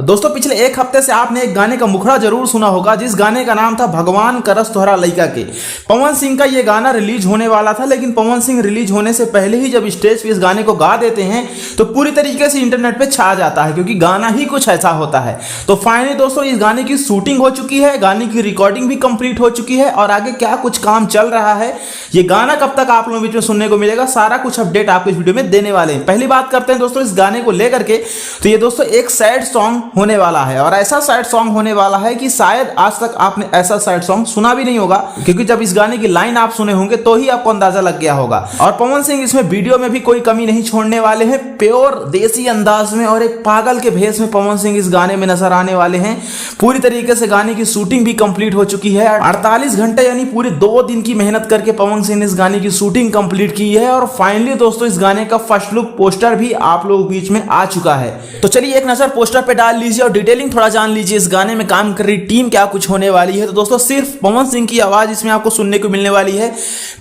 दोस्तों पिछले एक हफ्ते से आपने एक गाने का मुखड़ा जरूर सुना होगा, जिस गाने का नाम था भगवान करस तोहरा लइका के। पवन सिंह का ये गाना रिलीज होने वाला था, लेकिन पवन सिंह रिलीज होने से पहले ही जब स्टेज पे इस गाने को गा देते हैं तो पूरी तरीके से इंटरनेट पे छा जाता है, क्योंकि गाना ही कुछ ऐसा होता है। तो फाइनली दोस्तों इस गाने की शूटिंग हो चुकी है, गाने की रिकॉर्डिंग भी कंप्लीट हो चुकी है और आगे क्या कुछ काम चल रहा है, ये गाना कब तक आप लोगों के बीच में सुनने को मिलेगा, सारा कुछ अपडेट आपको इस वीडियो में देने वाले हैं। पहली बात करते हैं दोस्तों इस गाने को लेकर के, तो ये दोस्तों एक सैड सॉन्ग होने वाला है और ऐसा सैड सॉन्ग होने वाला है कि शायद आज तक आपने ऐसा सैड सॉन्ग सुना भी नहीं होगा, क्योंकि जब इस गाने की लाइन आप सुने होंगे तो ही आपको अंदाजा लग गया होगा। और पवन सिंह इसमें वीडियो में भी कोई कमी नहीं छोड़ने वाले हैं, प्योर देसी अंदाज में और एक पागल के भेष में पवन सिंह इस गाने में नजर आने वाले हैं। पूरी तरीके से गाने की शूटिंग भी कंप्लीट हो चुकी है, 48 घंटे यानी पूरे 2 दिन की मेहनत करके पवन सिंह ने इस गाने की शूटिंग कंप्लीट की है और फाइनली दोस्तों इस गाने का फर्स्ट लुक पोस्टर भी आप लोगों के बीच में आ चुका है। तो चलिए एक नजर पोस्टर पे डाल लीजिए और डिटेलिंग थोड़ा जान लीजिए इस गाने में काम कर रही टीम क्या कुछ होने वाली है। तो दोस्तों सिर्फ पवन सिंह की आवाज इसमें आपको सुनने को मिलने वाली है।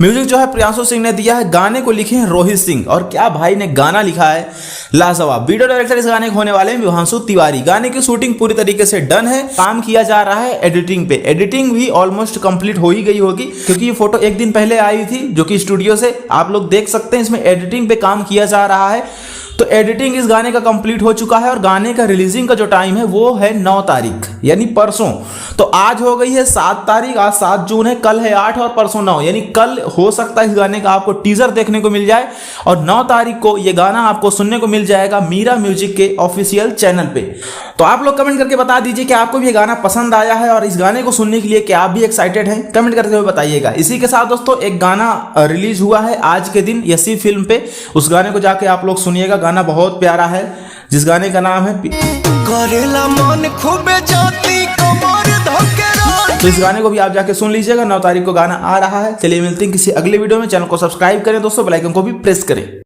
म्यूजिक जो है प्रियांशु सिंह ने दिया है, गाने को लिखे हैं रोहित सिंह और क्या भाई ने गाना लिखा है, लाजवाब। वीडियो डायरेक्टर इस गाने के होने वाले हैं विभांशु तिवारी। गाने की शूटिंग पूरी तरीके से डन है, काम किया जा रहा है एडिटिंग पे। एडिटिंग भी ऑलमोस्ट कंप्लीट हो ही गई होगी, क्योंकि ये फोटो एक दिन पहले आई थी जो कि स्टूडियो से आप लोग देख सकते हैं। इसमें एडिटिंग पे काम किया जा रहा है, तो एडिटिंग इस गाने का कंप्लीट हो चुका है और गाने का रिलीजिंग का जो टाइम है वो है 9 तारीख यानी परसों। तो आज हो गई है 7 तारीख, आज 7 जून है, कल है 8 और परसों 9, यानी कल हो सकता है इस गाने का आपको टीजर देखने को मिल जाए और 9 तारीख को ये गाना आपको सुनने को मिल जाएगा मीरा म्यूजिक के ऑफिशियल चैनल पे। तो आप लोग कमेंट करके बता दीजिए कि आपको भी ये गाना पसंद आया है और इस गाने को सुनने के लिए क्या आप भी एक्साइटेड हैं, कमेंट करते हुए बताइएगा। इसी के साथ दोस्तों एक गाना रिलीज हुआ है आज के दिन यसी फिल्म पे, उस गाने को जाके आप लोग सुनिएगा। गाना बहुत प्यारा है, जिस गाने का नाम है करेला मन खूबे जाती कमर धकेरा। तो इस गाने को भी आप जाके सुन लीजिएगा। 9 तारीख को गाना आ रहा है। चलिए मिलते हैं किसी अगले वीडियो में। चैनल को सब्सक्राइब करें दोस्तों, बेल आइकन को भी प्रेस करें।